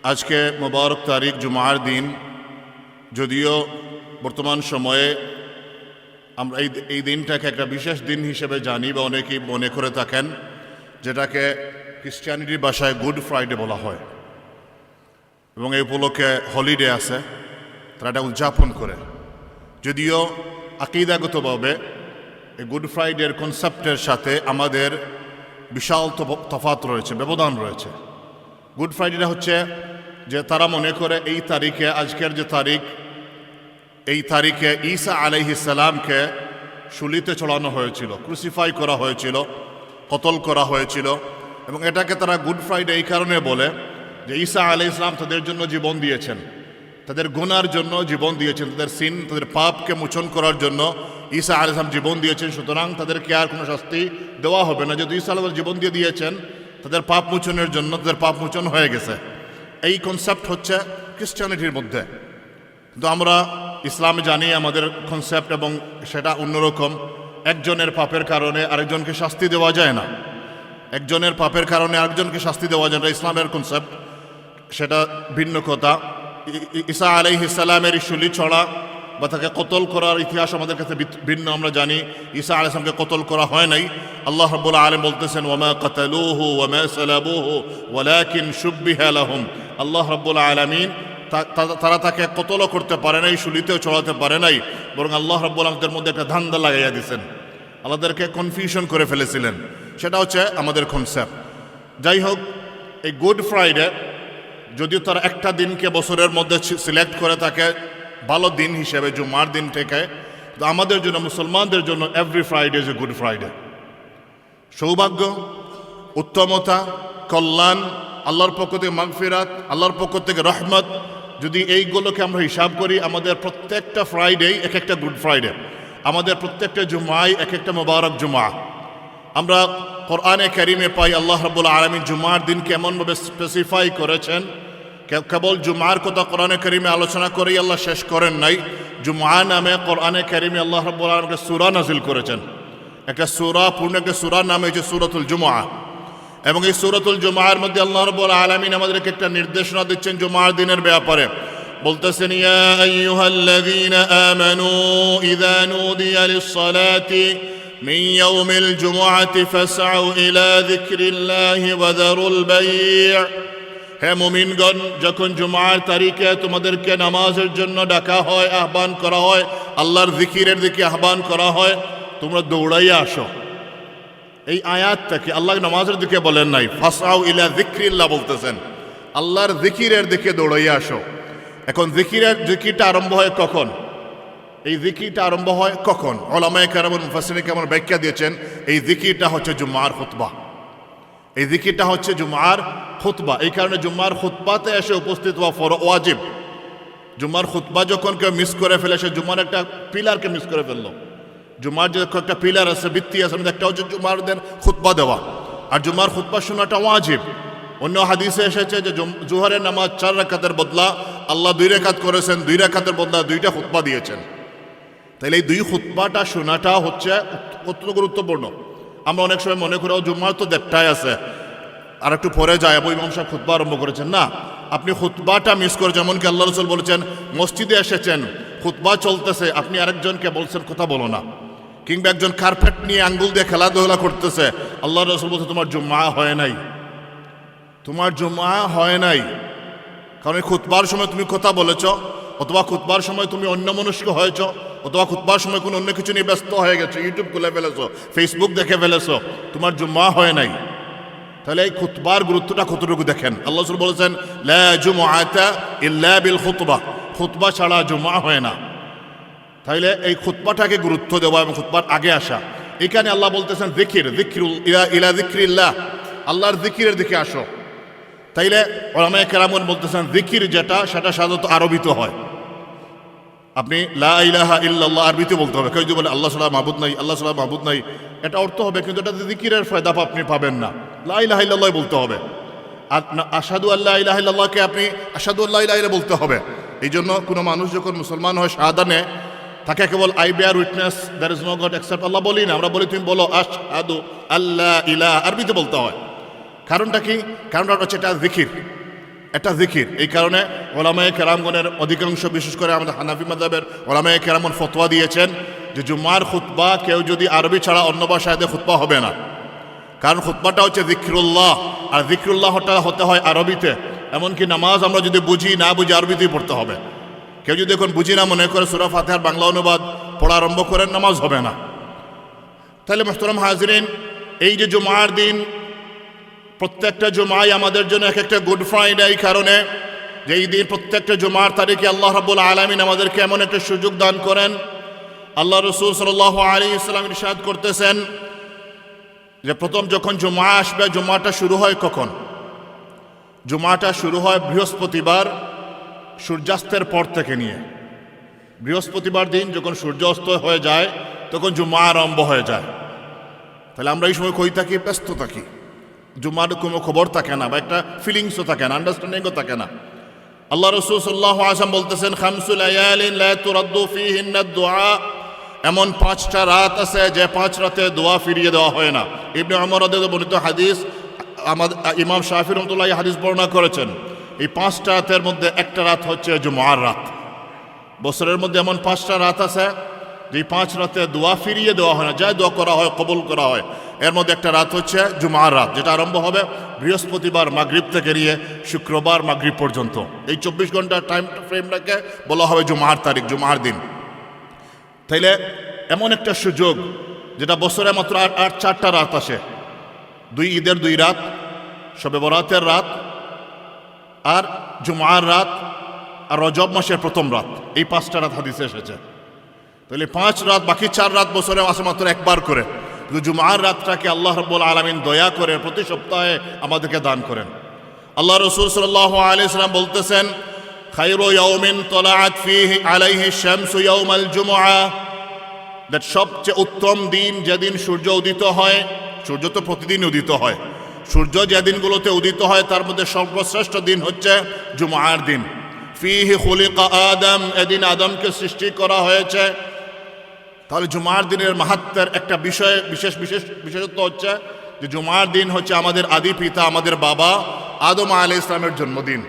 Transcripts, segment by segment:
আজকে মোবারক তারিখ জুমার দিন, যদিও বর্তমান সময়ে আমরা এই দিনটাকে একটা বিশেষ দিন হিসেবে জানি বা অনেকেই মনে করে থাকেন, যেটাকে খ্রিস্টানিটির ভাষায় গুড ফ্রাইডে বলা হয়, এবং এই উপলক্ষে হলিডে আছে, তারা এটা উদযাপন করে। যদিও আকীদাগতভাবে এই গুড ফ্রাইডের কনসেপ্টের সাথে আমাদের বিশাল তফাৎ রয়েছে, ব্যবধান রয়েছে। গুড ফ্রাইডেটা হচ্ছে যে তারা মনে করে এই তারিখে, আজকের যে তারিখ, এই তারিখে ঈসা আলাইহিস সালামকে শুলিতে চড়ানো হয়েছিল, ক্রুসিফাই করা হয়েছিল, কতল করা হয়েছিল। এবং এটাকে তারা গুড ফ্রাইডে এই কারণে বলে যে ঈসা আলাইহিস সালাম তাদের জন্য জীবন দিয়েছেন, তাদের গুনার জন্য জীবন দিয়েছেন, তাদের সিন, তাদের পাপকে মোচন করার জন্য ঈসা আলাইহিস সালাম জীবন দিয়েছেন। সুতরাং তাদেরকে আর কোনো শাস্তি দেওয়া হবে না, যেহেতু ঈসা আলাইহিস জীবন দিয়ে দিয়েছেন তাদের পাপ মোচনের জন্য, তাদের পাপ মোচন হয়ে গেছে। এই কনসেপ্ট হচ্ছে খ্রিস্টানিটির মধ্যে। কিন্তু আমরা ইসলামে জানি আমাদের কনসেপ্ট, এবং সেটা অন্যরকম। একজনের পাপের কারণে আরেকজনকে শাস্তি দেওয়া যায় না, একজনের পাপের কারণে আরেকজনকে শাস্তি দেওয়া যায় না, ইসলামের কনসেপ্ট সেটা ভিন্ন কথা। ঈসা আলাইহিস সালামের শুলি ছড়া বা তাকে কতল করার ইতিহাস আমাদের কাছে ভিন্ন। আমরা জানি ঈসা আলাইহিস সালামকে কতল করা হয় নাই। আল্লাহ রাব্বুল আলামিন বলতেছেন, ওয়ামা কাতালুহু ওয়ামা সালাবুহু ওয়ালাকিন শুব্বিহা লাহুম। আল্লাহ রাব্বুল আলামিন তারা তাকে কতলও করতে পারে নাই, শুলিতেও চড়াতে পারে নাই, বরং আল্লাহ রাব্বুল আলামিনের মধ্যে একটা ধান্দা লাগাইয়া দিয়েছেন, আমাদেরকে কনফিউশন করে ফেলেছিলেন। সেটা হচ্ছে আমাদের কনসেপ্ট। যাই হোক, এই গুড ফ্রাইডে যদিও তারা একটা দিনকে বছরের মধ্যে সিলেক্ট করে থাকে ভালো দিন হিসেবে, জুমার দিন থেকে, তো আমাদের জন্য, মুসলমানদের জন্য every Friday is a good Friday. সৌভাগ্য, উত্তমতা, কল্যাণ, আল্লাহর পক্ষ থেকে মাগফিরাত, আল্লাহর পক্ষ থেকে রহমত, যদি এইগুলোকে আমরা হিসাব করি, আমাদের প্রত্যেকটা ফ্রাইডেই এক একটা গুড ফ্রাইডে, আমাদের প্রত্যেকটা জুমায় এক একটা মোবারক জুমা। আমরা কোরআনে কারিমে পাই আল্লাহ রাব্বুল আলামিন জুমার দিনকে এমনভাবে স্পেসিফাই করেছেন, কেবল জুমার কথা কোরআনে কারিমে আলোচনা করেই আল্লাহ শেষ করেন নাই। জুমা নামে কোরআনে কারিমে আল্লাহ রাব্বুল আলামিন একটা সূরা নাজিল করেছেন, একটা সূরা, পূর্ণ একটা সূরার নাম হচ্ছে সূরাতুল জুমআ। এবং এই সূরাতুল জুমআর মধ্যে আল্লাহ রাব্বুল আলামিন আমাদেরকে একটা নির্দেশনা দিচ্ছেন জুমার দিনের ব্যাপারে। বলতেছেন, ইয়া আইয়ুহাল্লাযীনা আমানু ইযা নুদিয়া লিস-সালাতি মিন ইয়াউমিল জুমআতি ফাসআউ ইলা যিকরিল্লাহি ওয়া যারুল বাই'। হে মুমিনগণ, যখন জুমার তারিখে তোমাদেরকে নামাজের জন্য ডাকা হয়, আহ্বান করা হয়, আল্লাহর জিকিরের দিকে আহ্বান করা হয়, তোমরা দৌড়াইয়া আসো। এই আয়াতটাকে আল্লাহ নামাজের দিকে বলেন নাই, ফাসআউ ইলা যিকরিল্লাহ বলতেছেন, আল্লাহর জিকিরের দিকে দৌড়াইয়া আসো। এখন জিকিরটা আরম্ভ হয় কখন? এই জিকিরটা আরম্ভ হয় কখন? উলামায়ে কেরাম, মুফাসসিরিনে কেরাম ব্যাখ্যা দিয়েছেন, এই জিকিরটা হচ্ছে জুমার খুতবা। এই জিকিরটা হচ্ছে জুমার খুতবা। এই কারণে জুমার খুতবাতে এসে উপস্থিত হওয়া ওয়াজিব। জুমার খুতবা যখন কেউ মিস করে ফেলে, সে জুমার একটা পিলারকে মিস করে ফেললো। জুমার যে একটা পিলার আছে, ভিত্তি আছে, একটা হচ্ছে জুমার দিন খুতবা দেওয়া, আর জুমার খুতবা শোনাটা ওয়াজিব। অন্য হাদিসে এসেছে যে জোহরের নামাজ 4 রাকাতের বদলা আল্লাহ 2 রাকাত করেছেন, 2 রাকাতের বদলা 2টা খুতবা দিয়েছেন। তাইলে এই 2 খুতবাটা শোনাটা হচ্ছে অত্যন্ত গুরুত্বপূর্ণ। আমরা অনেক সময় মনে করি জুমার তো 1:30টায় আছে, আর একটু পরে যায়, ইমাম সাহেব খুতবা আরম্ভ করেছেন। না, আপনি খুতবাটা মিস করে, যেমনকি আল্লাহ রাসূল বলেছেন, মসজিদে এসেছেন, খুতবা চলতেছে, আপনি আরেকজনকে বলছেন কথা বলো না, কিংবা একজন কার্পেট নিয়ে আঙ্গুল দিয়ে খেলাধুলা করতেছে, আল্লাহ রাসূল বলছে তোমার জুমা হয় নাই, তোমার জুমা হয় নাই। কারণ এই খুতবার সময় তুমি কথা বলেছ, অথবা খুতবার সময় তুমি অন্যমনস্ক হয়েছ, অথবা খুতবার সময় কোনো অন্য কিছু নিয়ে ব্যস্ত হয়ে গেছো, ইউটিউব খুলে ফেলেছো, ফেসবুক দেখে ফেলেছো, তোমার জুমা হয় নাই। তাহলে এই খুতবার গুরুত্বটা কতটুকু দেখেন। আল্লাহ রাসূল বলেছেন, লা জুমআতা ইল্লা বিল খুতবা, খুতবা ছাড়া জুমা হয় না। তাইলে এই খুতবাটাকে গুরুত্ব দেওয়া এবং খুতবার আগে আসা। এখানে আল্লাহ বলতেছেন যিকরুল ইলা যিকরিল্লাহ, আল্লাহর যিকিরের দিকে আসো। তাইলে উলামায়ে কেরাম বলতেছেন, যিকির যেটা, সেটা সাধারণত আরবিতে হয়। আপনি লা ইলাহা ইল্লাল্লাহ আরবিতে বলতে হবে। কেউ যদি বলে আল্লাহ ছাড়া মাবুদ নাই, আল্লাহ ছাড়া মাবুদ নাই, এটা অর্থ হবে, কিন্তু এটাতে যিকিরের ফায়দা আপনি পাবেন না। লা ইলাহা ইল্লাল্লাহ বলতে হবে। আর আশহাদু আল্লা ইলাহা ইল্লাল্লাহকে আপনি আশহাদু আল্লা ইলাহা ইল্লাল্লাহ বলতে হবে। এই জন্য কোনো মানুষ যখন মুসলমান হয়, শাহাদা নেয়, তাকে কেবল I bear witness there is no god except Allah বলি না, আমরা বলি তুমি বলো আশহাদু আল্লা ইলাহা, আরবিতে বলতে হয়। কারণটা কি? কারণটা হচ্ছে এটা জিকির। একটা জিকির। এই কারণে ওলামায়ে কেরামগণের অধিকাংশ, বিশেষ করে আমাদের হানাফি মাযহাবের ওলামায়ে কেরামগণ ফতোয়া দিয়েছেন যে জুমার খুতবা কেউ যদি আরবি ছাড়া অন্য ভাষায় দেয় খুতবা হবে না, কারণ খুতবাটা হচ্ছে যিকরুল্লাহ, আর যিকরুল্লাহটা হতে হয় আরবিতে। এমনকি নামাজ আমরা যদি বুঝি না বুঝি আরবিতেই পড়তে হবে। কেউ যদি এখন বুঝি না মনে করে সূরা ফাতিহার বাংলা অনুবাদ পড়া আরম্ভ করেন, নামাজ হবে না। তাহলে মুহতারাম হাজিরিন, এই যে জুমার দিন, প্রত্যেকটা জুমাই আমাদের জন্য এক একটা গুড ফ্রাইডে, এই কারণে যে এই দিন প্রত্যেকটা জুমার তারিখে আল্লাহ রাব্বুল আলামিন আমাদেরকে এমন একটা সুযোগ দান করেন। আল্লাহ রাসূল সাল্লাল্লাহু আলাইহি ওয়াসাল্লাম ইরশাদ করতেছেন যে প্রথম যখন জুমা আসবে, জুমাটা শুরু হয় কখন? জুমাটা শুরু হয় বৃহস্পতিবার সূর্যাস্তের পর থেকে নিয়ে। বৃহস্পতিবার দিন যখন সূর্য অস্ত হয়ে যায় তখন জুমা আরম্ভ হয়ে যায়। তাহলে আমরা এই সময় কই থাকি? ব্যস্ত থাকি, জুমার কোনো খবর থাকে না, বা একটা ফিলিংসও থাকে না, আন্ডারস্ট্যান্ডিংও থাকে না। আল্লাহ রাসূল সাল্লাল্লাহু আলাইহি ওয়াসাল্লাম বলতেছেন, খামসু লায়ালিন লা তুরাদ্দু ফীহিন্না দুআ, এমন 5টা রাত আছে যে 5 রাতে দোয়া ফিরিয়ে দেওয়া হয় না। ইবনে উমর রাদিয়াল্লাহু বর্ণিত হাদিস, আমাদের ইমাম শাফিঈ রাহমাতুল্লাহ হাদিস বর্ণনা করেছেন। এই 5টা রাতের মধ্যে একটা রাত হচ্ছে জুমার রাত। বছরের মধ্যে এমন 5টা রাত আছে যে 5 রাতে দোয়া ফিরিয়ে দেওয়া হয় না, যা দোয়া করা হয় কবুল করা হয়। এর মধ্যে একটা রাত হচ্ছে জুমার রাত, যেটা আরম্ভ হবে বৃহস্পতিবার মাগরিব থেকে নিয়ে শুক্রবার মাগরিব পর্যন্ত। এই 24 ঘন্টার টাইম ফ্রেমটাকে বলা হবে জুমার তারিখ, জুমার দিন। তাইলে এমন একটা সুযোগ, যেটা বছরে মাত্র আর 4টা রাত আসে, 2 ঈদের 2 রাত, শবে বরাতের রাত, আর জুমার রাত, আর রজব মাসের প্রথম রাত। এই 5টা রাত হাদিসে এসেছে। তাহলে 5 রাত, বাকি 4 রাত বছরে আসে মাত্র একবার করে। কিন্তু জুমার রাতটাকে আল্লাহ রাব্বুল আলামিন দয়া করে প্রতি সপ্তাহে আমাদেরকে দান করেন। আল্লাহ রাসূল সাল্লাল্লাহু আলাইহি ওয়াসাল্লাম বলতেছেন, খায়রু ইয়াউমিন তালাআত ফীহি আলাইহি শামসু ইয়াউমাল জুমআ, দ্যাট সবচেয়ে উত্তম দিন যেদিন সূর্য উদিত হয়। সূর্য তো প্রতিদিন উদিত হয়, সূর্য যে দিনগুলোতে উদিত হয় তার মধ্যে সর্বশ্রেষ্ঠ দিন হচ্ছে জুমার দিন। ফীহি খুলিকা আদম, এদিন আদমকে সৃষ্টি করা হয়েছে। তাহলে জুমার দিনের মাহাত্ম্যের একটা বিশেষত্ব হচ্ছে যে জুমার দিন হচ্ছে আমাদের আদি পিতা, আমাদের বাবা আদম আলাইহিস সালামের জন্মদিন।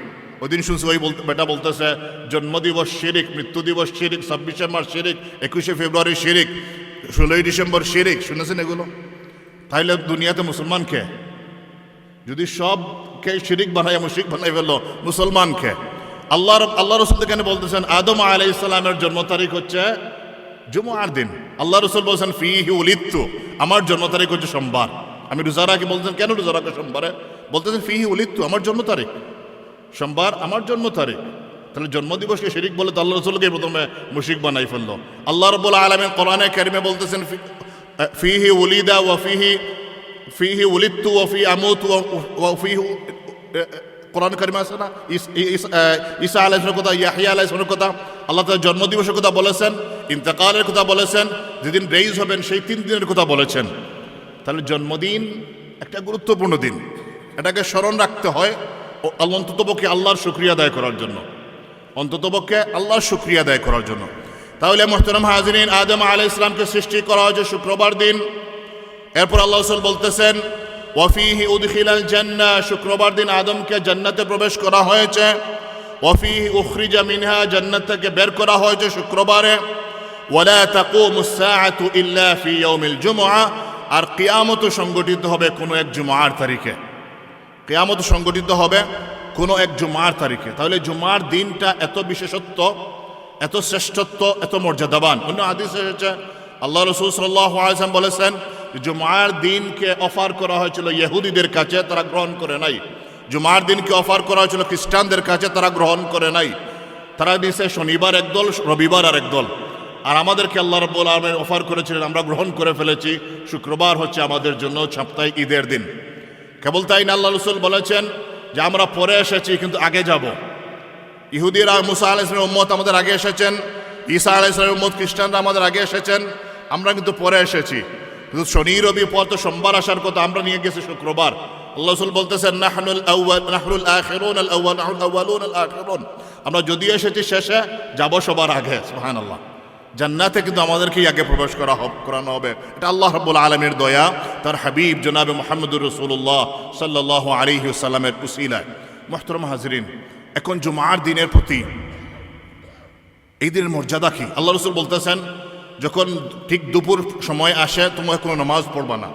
ওই দিন শুনছি ওই বেটা বলতেছে জন্মদিবস শিরিক, মৃত্যু দিবস শিরিক, 26শে মার্চ শিরিক, 21শে ফেব্রুয়ারি শিরিক, 16ই ডিসেম্বর শিরিক। শুনেছেন এগুলো? তাইলে দুনিয়াতে মুসলমানকে যদি সবকে শিরিক বানাই, মুশরিক বানাই ফেললো, মুসলমানকে আল্লাহ রাসূল এখানে বলতেছেন আদম আলাইহিস সালামের জন্ম তারিখ হচ্ছে জুমার দিন। আল্লাহ রাসূল বলছেন ফীহি উলিদতু, আমার জন্ম তারিখ হচ্ছে সোমবার। আমি রোজা রাখি, বলতেন কেন রোজা রাখো সোমবারে? বলতেছেন ফীহি উলিদতু, আমার জন্ম তারিখ সোমবার, আমার জন্ম তারিখ। তাহলে জন্মদিবসকে শিরিক বলে তো আল্লাহ রাসূলকে প্রথমে মুশরিক বানাই ফেললো। আল্লাহ রাব্বুল আলামিন কোরআনে কারিমে বলতেছেন ফীহি উলিদা ওয়া ফীহি উলিদতু ওয়া ফী আমুতু ওয়া ফীহি, কোরআন কারিমে আছে না ঈসা আলাইহিস সালামের কথা, ইয়াহইয়া আলাইহিস সালামের কথা, আল্লাহ তাআলা জন্মদিবসের কথা বলেছেন, ইন্তেকালের কথা বলেছেন, যেদিন রেইজ হবেন সেই 3 দিনের কথা বলেছেন। তাহলে জন্মদিন একটা গুরুত্বপূর্ণ দিন, এটাকে স্মরণ রাখতে হয় অন্ততপক্ষে আল্লাহর শুকরিয়া আদায় করার জন্য, অন্ততপক্ষে আল্লাহর শুকরিয়া আদায় করার জন্য। তাহলে মুহতারাম হাজিরিন, আদম আলাইহিস সালামকে সৃষ্টি করা হয়েছে শুক্রবার দিন। এরপর আল্লাহ রাসূল বলতেছেন ওয়া ফীহি উদখিলাল জান্নাহ, শুক্রবার দিন আদমকে জান্নাতে প্রবেশ করা হয়েছে। ওয়া ফীহি উখরিজা মিনহা, জান্নাত থেকে বের করা হয়েছে শুক্রবারে। ওয়ালা তাকুমুস সাআতু ইল্লা ফী ইয়াউমিল জুমআ, আর কিয়ামত সংগঠিত হবে কোনো এক জুমার তারিখে। কিয়ামত সংগঠিত হবে কোনো এক জুমার তারিখে। তাহলে জুমার দিনটা এত বিশেষত্ব, এত শ্রেষ্ঠত্ব, এত মর্যাদাবান। অন্য হাদিসে এসেছে আল্লাহ রাসূল সাল্লাল্লাহু আলাইহি ওয়াসাল্লাম বলেছেন জুমার দিনকে অফার করা হয়েছিল ইহুদিদের কাছে, তারা গ্রহণ করে নাই। জুমার দিনকে অফার করা হয়েছিল খ্রিস্টানদের কাছে, তারা গ্রহণ করে নাই। তারা দিয়েছে শনিবার একদল, রবিবার আর একদল। আর আমাদেরকে আল্লাহ রাব্বুল আলামিন অফার করেছিলেন, আমরা গ্রহণ করে ফেলেছি, শুক্রবার হচ্ছে আমাদের জন্য সাপ্তাহিক ঈদের দিন। কেবল তাই না, আল্লাহ রাসূল বলেছেন যে আমরা পরে এসেছি কিন্তু আগে যাব। ইহুদিরা মুসা আলাইহিস সালামের উম্মত আমাদের আগে এসেছেন, ঈসা আলাইহিস সালামের উম্মত খ্রিস্টানরা আমাদের আগে এসেছেন, আমরা কিন্তু পরে এসেছি। কিন্তু শনি রবি পর তো সোমবার আসার কথা, আমরা নিয়ে গেছি শুক্রবার। আল্লাহ রাসূল বলতেছেন নাহনুল আখিরুন আল আউয়াল, নাহনুল আউয়ালুন আল আখিরুন, আমরা যদি এসেছি শেষে, যাব সবার আগে। সুবহানাল্লাহ। জান্নাতে কিন্তু আমাদেরকেই আগে প্রবেশ করানো হবে। এটা আল্লাহ রাব্বুল আলামিনের দয়া, তার হাবিব জনাবে মুহাম্মদুর রাসূলুল্লাহ সাল্লাল্লাহু আলাইহি ওয়াসাল্লামের উসিলায়। মুহতারাম হাজরিন, এখন জুমার দিনের প্রতি এই দিনের মর্যাদা কি? আল্লাহ রসুল বলতেছেন, যখন ঠিক দুপুর সময় আসে তোমরা কোনো নামাজ পড়বা না,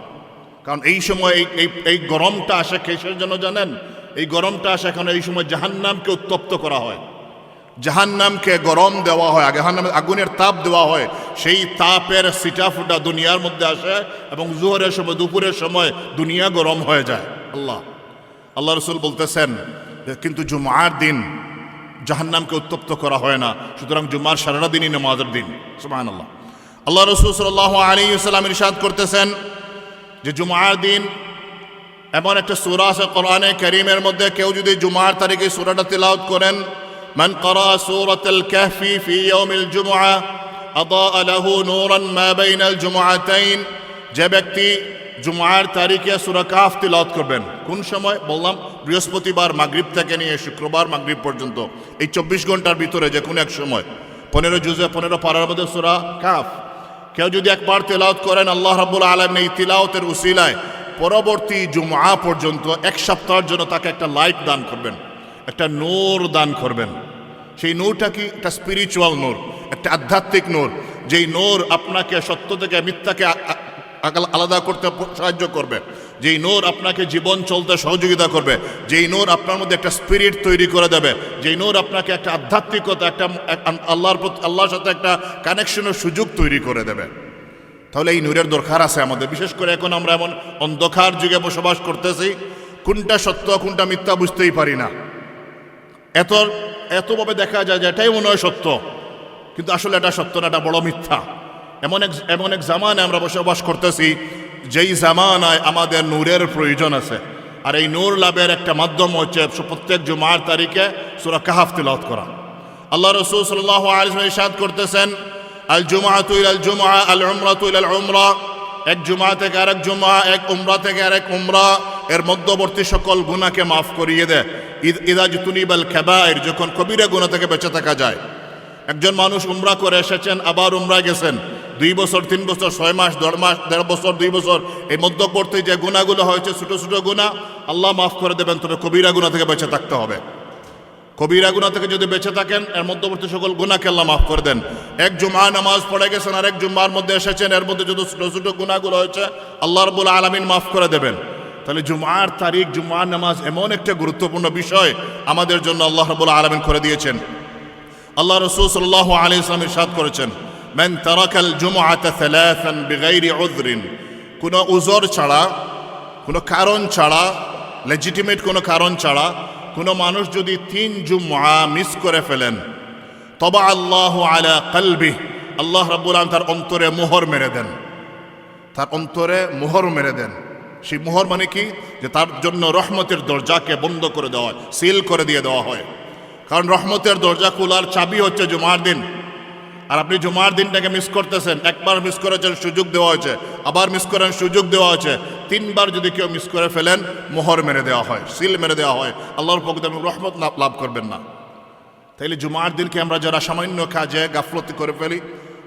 কারণ এই সময় এই গরমটা আসে কিসের জন্য জানেন? এই গরমটা আসে এখন এই সময় জাহান্নামকে উত্তপ্ত করা হয়, জাহান্নামকে গরম দেওয়া হয়, জাহান্নামের আগুনের তাপ দেওয়া হয়, সেই তাপের সিটাফুটা দুনিয়ার মধ্যে আসে এবং জোহরের সময় দুপুরের সময় দুনিয়া গরম হয়ে যায়। আল্লাহ রসুল বলতেছেন কিন্তু জুমার দিন জাহান্নামকে উত্তপ্ত করা হয় না, সুতরাং জুমার সারাটা দিনই নামাজের দিন। সুবহানাল্লাহ। আল্লাহ রসুল সাল্লাল্লাহু আলাইহি ওয়াসাল্লাম ইরশাদ করতেছেন যে জুমার দিন এমন একটা সূরা আছে কোরআনে কারীমের মধ্যে, কেউ যদি জুমার তারিখে সূরাটা তিলাওয়াত করেন, মান ক্বারা সূরাতাল কাহফি ফি ইয়াউমিল জুমআ আদাআ লাহু নূরান মা বাইনাল জুমআতাইন, যে ব্যক্তি জুমার তারিখে সূরা কাহফ তিলাওয়াত করবেন, কোন সময় বললাম? বৃহস্পতিবার মাগরিব থেকে নিয়ে শুক্রবার মাগরিব পর্যন্ত, এই 24 ঘন্টার ভিতরে যে কোনো এক সময় 15 জুজে 15 পারার মধ্যে সূরা কাহফ কেউ যদি একবার তিলাওয়াত করেন, আল্লাহ রাব্বুল আলামিন এই তিলাওয়াতের উসিলায় পরবর্তী জুমআ পর্যন্ত এক সপ্তাহের জন্য তাকে একটা লাইট দান করবেন, একটা নূর দান করবেন। সেই নূরটা কি? একটা স্পিরিচুয়াল নূর, একটা আধ্যাত্মিক নূর, যেই নূর আপনাকে সত্য থেকে মিথ্যাকে আলাদা করতে সাহায্য করবে, যেই নূর আপনাকে জীবন চলতে সহযোগিতা করবে, যেই নূর আপনার মধ্যে একটা স্পিরিট তৈরি করে দেবে, যেই নূর আপনাকে একটা আধ্যাত্মিকতা, একটা আল্লাহর সাথে একটা কানেকশনের সুযোগ তৈরি করে দেবে। তাহলে এই নূরের দরকার আছে আমাদের, বিশেষ করে এখন আমরা এমন অন্ধকার যুগে বসবাস করতেছি, কোনটা সত্য কোনটা মিথ্যা বুঝতেই পারি না। এতভাবে দেখা যায় যে এটাই মনে হয় সত্য, কিন্তু আসলে এটা সত্য না, এটা বড় মিথ্যা। এমন এক জামানে আমরা বসবাস করতেছি, যেই জামানায় আমাদের নূরের প্রয়োজন আছে, আর এই নূর লাভের একটা মাধ্যম হচ্ছে প্রত্যেক জুমার তারিখে সূরা কাহফ তিলাওয়াত করা। আল্লাহ রাসূল সাল্লাল্লাহু আলাইহি ওয়াসাল্লাম ইরশাদ করতেছেন, আল জুমআতু ইলাল জুমআ আল উমরাতু ইলাল উমরা, এক জুমআ থেকে আরেক জুমআ, এক উমরা থেকে আরেক উমরা এর মধ্যবর্তী সকল গুনাহকে মাফ করিয়ে দেয়। ইদা জুতুনিবাল কাবায়ের, যখন কবিরা গুনাহ থেকে বেঁচে থাকা যায়। একজন মানুষ উমরা করে এসেছেন, আবার উমরা গেছেন, 2 বছর 3 বছর 6 মাস 1.5 মাস 1.5 বছর 2 বছর, এই মধ্যবর্তী যে গুনাহগুলো হয়েছে ছোট ছোট গুনাহ আল্লাহ মাফ করে দেবেন, তবে কবিরা গুনাহ থেকে বেঁচে থাকতে হবে। কবিরা গুনাহ থেকে যদি বেঁচে থাকেন, এর মধ্যবর্তী সকল গুনাহকে আল্লাহ মাফ করে দেন। এক জুমআ নামাজ পড়ে গেছেন, আর এক জুমআর মধ্যে এসেছেন, এর মধ্যে যত ছোট ছোট গুনাহগুলো হয়েছে আল্লাহ রাব্বুল আলামিন মাফ করে দেবেন। তাহলে জুমআর তারিখ, জুমআর নামাজ এমন একটা গুরুত্বপূর্ণ বিষয় আমাদের জন্য আল্লাহ রাব্বুল আলামিন করে দিয়েছেন। আল্লাহ রাসূল সাল্লাল্লাহু আলাইহি ওয়াসাল্লাম ইরশাদ করেছেন, মান তারাকাল জুমআতা সালাসান বিগাইরি উযরিন, কোনো উযর ছাড়া, কোনো কারণ ছাড়া, লেজিটিমেট কোনো কারণ ছাড়া কোনো মানুষ যদি 3 জুমআ মিস করে ফেলেন, তবা আল্লাহু আলা কলবি, আল্লাহ রাব্বুল আলামিন তার অন্তরে মোহর মেরে দেন, তার অন্তরে মোহর মেরে দেন। সেই মোহর মানে কি? যে তার জন্য রহমতের দরজাকে বন্ধ করে দেওয়া হয়, সিল করে দিয়ে দেওয়া হয়। কারণ রহমতের দরজা খোলার চাবি হচ্ছে জুমার দিন, আর আপনি জুমার দিনটাকে মিস করতেছেন। একবার মিস করেছেন, সুযোগ দেওয়া হয়েছে, আবার মিস করেন, সুযোগ দেওয়া হয়েছে, 3 বার যদি কেউ মিস করে ফেলেন, মোহর মেরে দেওয়া হয়, সিল মেরে দেওয়া হয়, আল্লাহর পক্ষ থেকে রহমত লাভ করবেন না। তাইলে জুমার দিনকে আমরা যারা সামান্য কাজে গাফলতি করে ফেলি,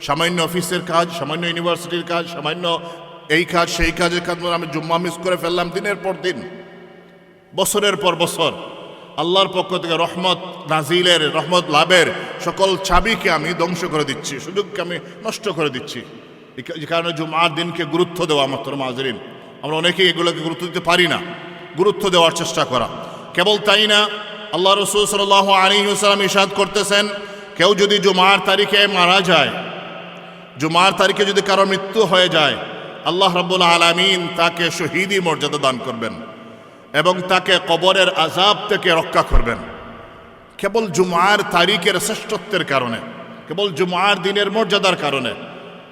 সামান্য অফিসের কাজ, সামান্য ইউনিভার্সিটির কাজ, সামান্য এই কাজ সেই কাজের কাজ, আমি জুম্মা মিস করে ফেললাম দিনের পর দিন, বছরের পর বছর, আল্লাহর পক্ষ থেকে রহমত নাজিলের, রহমত লাভের সকল চাবিকে আমি ধ্বংস করে দিচ্ছি, সুযোগকে আমি নষ্ট করে দিচ্ছি। এই কারণে জুমার দিনকে গুরুত্ব দেওয়া, মোহতারাম হাজরিন, আমরা অনেকেই এগুলোকে গুরুত্ব দিতে পারি না, গুরুত্ব দেওয়ার চেষ্টা করা। কেবল তাই না, আল্লাহ রাসূল সাল্লাল্লাহু আলাইহি ওয়াসাল্লাম ইরশাদ করতেছেন, কেউ যদি জুমার তারিখে মারা যায়, জুমার তারিখে যদি কারো মৃত্যু হয়ে যায়, আল্লাহ রাব্বুল আলামিন তাকে শহীদি মর্যাদা দান করবেন এবং তাকে কবরের আযাব থেকে রক্ষা করবেন। কেবল জুমার তারিখের শ্রেষ্ঠত্বের কারণে, কেবল জুমার দিনের মর্যাদার কারণে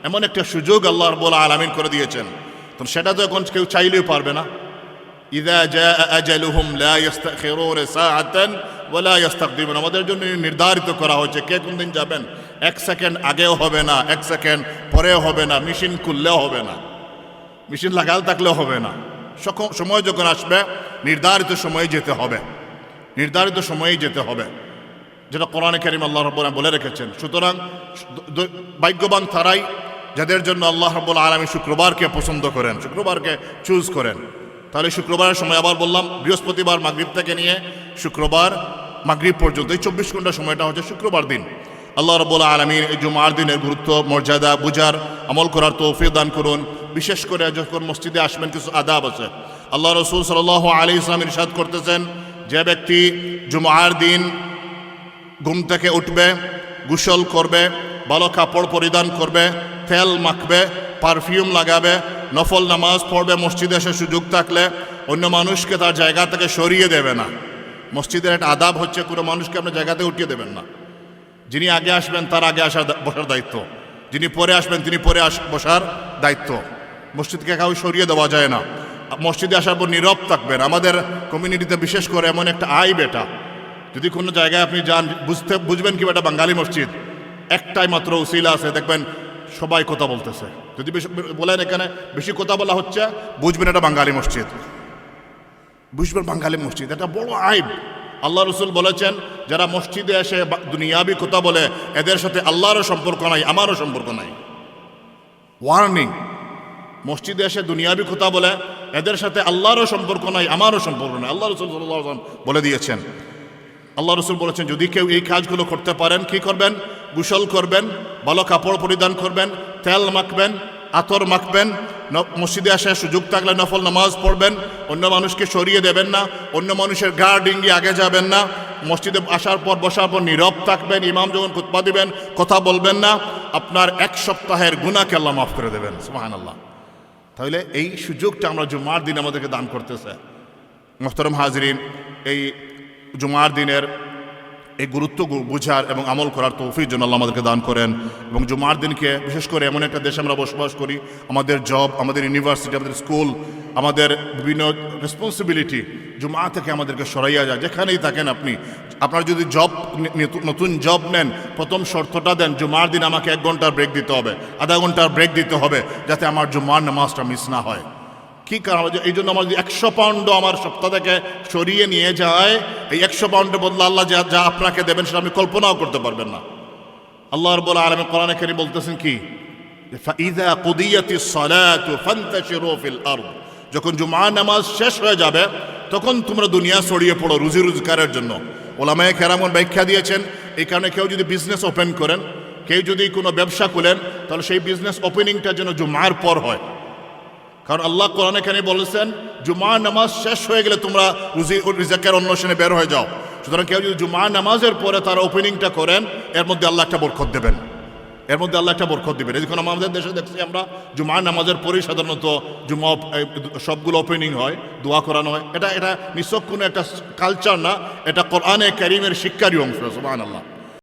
এমন একটা সুযোগ আল্লাহ রাব্বুল আলামিন করে দিয়েছেন। তো সেটা তো এখন কেউ চাইলেও পারবে না। ইযা জাআ আজালুহুম লা ইস্তাখিরুনা সাআতান ওয়া লা ইস্তাকদিমুন, আমাদের জন্য নির্ধারিত করা হয়েছে কে কোন দিন যাবেন। 1 সেকেন্ড আগেও হবে না, 1 সেকেন্ড পরেও হবে না, মেশিন খুললেও হবে না, মেশিন লাগাল থাকলেও হবে না। সময় যখন আসবে নির্ধারিত সময়ে যেতে হবে, নির্ধারিত সময়েই যেতে হবে, যেটা কোরআনে কারীম আল্লাহ রাব্বুল আলামিন বলে রেখেছেন। সুতরাং ভাগ্যবান তারাই যাদের জন্য আল্লাহ রাব্বুল আলামিন শুক্রবারকে পছন্দ করেন, শুক্রবারকে চুজ করেন। তাহলে শুক্রবারের সময় আবার বললাম, বৃহস্পতিবার মাগরিব থেকে নিয়ে শুক্রবার মাগরিব পর্যন্ত, এই 24 ঘন্টা সময়টা হচ্ছে শুক্রবার দিন। আল্লাহ রাব্বুল আলামিন এই জুমার দিনের গুরুত্ব, মর্যাদা বুঝার, আমল করার তৌফিক দান করুন। বিশেষ করে যখন মসজিদে আসবেন কিছু আদাব আছে। আল্লাহ রাসূল সাল্লাল্লাহু আলাইহি ওয়াসাল্লাম ইরশাদ করতেছেন, যে ব্যক্তি জুমার দিন ঘুম থেকে উঠবে, গোসল করবে, ভালো কাপড় পরিধান করবে, তেল মাখবে, পারফিউম লাগাবে, নফল নামাজ পড়বে, মসজিদে এসে সুযোগ থাকলে অন্য মানুষকে তার জায়গা থেকে সরিয়ে দেবে না। মসজিদের একটা আদাব হচ্ছে কোনো মানুষকে আপনার জায়গাতে উঠিয়ে দেবেন না। যিনি আগে আসবেন তার আগে বসার দায়িত্ব, যিনি পরে আসবেন তিনি পরে বসার দায়িত্ব। মসজিদকে কাউ সরিয়ে দেওয়া যায় না। মসজিদে আসার পর নীরব থাকবেন। আমাদের কমিউনিটিতে বিশেষ করে এমন একটা বেটা, যদি কোনো জায়গায় আপনি যান বুঝবেন কি এটা বাঙালি মসজিদ, একটাই মাত্র উসিলা আছে, দেখবেন সবাই কথা বলতেছে। যদি বলেন এখানে বেশি কথা বলা হচ্ছে, বুঝবেন এটা বাঙালি মসজিদ, বুঝবেন বাঙালি মসজিদ। এটা বড় আইব। আল্লাহ রসুল বলেছেন, যারা মসজিদে এসে দুনিয়াবি কথা বলে এদের সাথে আল্লাহরও সম্পর্ক নাই, আমারও সম্পর্ক নাই। ওয়ার্নিং, মসজিদে এসে দুনিয়াবি কথা বলে এদের সাথে আল্লাহরও সম্পর্ক নাই, আমারও সম্পর্ক নাই। আল্লাহ রসুল সাল্লাল্লাহু আলাইহি ওয়াসাল্লাম বলে দিয়েছেন। আল্লাহ রসুল বলেছেন, যদি কেউ এই কাজগুলো করতে পারেন, কি করবেন? গোসল করবেন, ভালো কাপড় পরিধান করবেন, তেল মাখবেন, আতর মাখবেন, মসজিদে আসার সুযোগ থাকলে নফল নামাজ পড়বেন, অন্য মানুষকে সরিয়ে দেবেন না, অন্য মানুষের গা ডিঙ্গি আগে যাবেন না, মসজিদে আসার পর বসার পর নীরব থাকবেন, ইমাম যখন খুতবা দিবেন কথা বলবেন না, আপনার 1 সপ্তাহের গুনাহকে আল্লাহ মাফ করে দেবেন। সুবহানাল্লাহ। তাহলে এই সুযোগটা আমরা জুমার দিন আমাদেরকে দান করতেছে। মোহতারম হাজরিন, এই জুমার দিনের এই গুরুত্ব বুঝার এবং আমল করার তৌফিক জন্য আল্লাহ আমাদেরকে দান করেন। এবং জুমার দিনকে বিশেষ করে এমন একটা দেশে আমরা বসবাস করি, আমাদের জব, আমাদের ইউনিভার্সিটি, আমাদের স্কুল, আমাদের বিভিন্ন রেসপন্সিবিলিটি জুমা থেকে আমাদেরকে সরাইয়া যায়। যেখানেই থাকেন আপনি, আপনার যদি নতুন জব নেন, প্রথম শর্তটা দেন, জুমার দিন আমাকে 1 ঘন্টার ব্রেক দিতে হবে, আধা ঘন্টার ব্রেক দিতে হবে, যাতে আমার জুমার নামাজটা মিস না হয়। কী কারণ? এই জন্য আমার যদি 100 পাউন্ডও আমার সপ্তাহ থেকে সরিয়ে নিয়ে যায়, এই 100 পাউন্ডের বদলে আল্লাহ যা আপনাকে দেবেন সেটা আপনি কল্পনাও করতে পারবেন না। আল্লাহ রাব্বুল আলামিন কোরআনে কারীমে বলতেছেন কি, ফাইযা কুদিয়াতিস সালাতু ফান্তাশিরু ফিল আরদ, যখন জুমার নামাজ শেষ হয়ে যাবে তখন তোমরা দুনিয়া ছড়িয়ে পড়ো রুজি রোজগারের জন্য। ওলামায়ে কেরামগণ ব্যাখ্যা দিয়েছেন, এই কারণে কেউ যদি বিজনেস ওপেন করেন, কেউ যদি কোনো ব্যবসা খুলেন, তাহলে সেই বিজনেস ওপেনিংটা যেন জুমার পর হয়। কারণ আল্লাহ কোরআনে এখানে বলেছেন, জুমার নামাজ শেষ হয়ে গেলে তোমরা রিজিকের অন্বেষণে বের হয়ে যাও। সুতরাং কেউ যদি জুমার নামাজের পরে তারা ওপেনিংটা করেন, এর মধ্যে আল্লাহ একটা বরকত দেবেন, এর মধ্যে আল্লাহ একটা বরকত দেবেন। যখন আমাদের দেশে দেখছি আমরা জুমার নামাজের পরেই সাধারণত জুমা সবগুলো ওপেনিং হয়, দোয়া করানো হয়। এটা নিছক কোনো একটা কালচার না, এটা কোরআনে কারীমের শিক্ষারই অংশ। সুবহানাল্লাহ।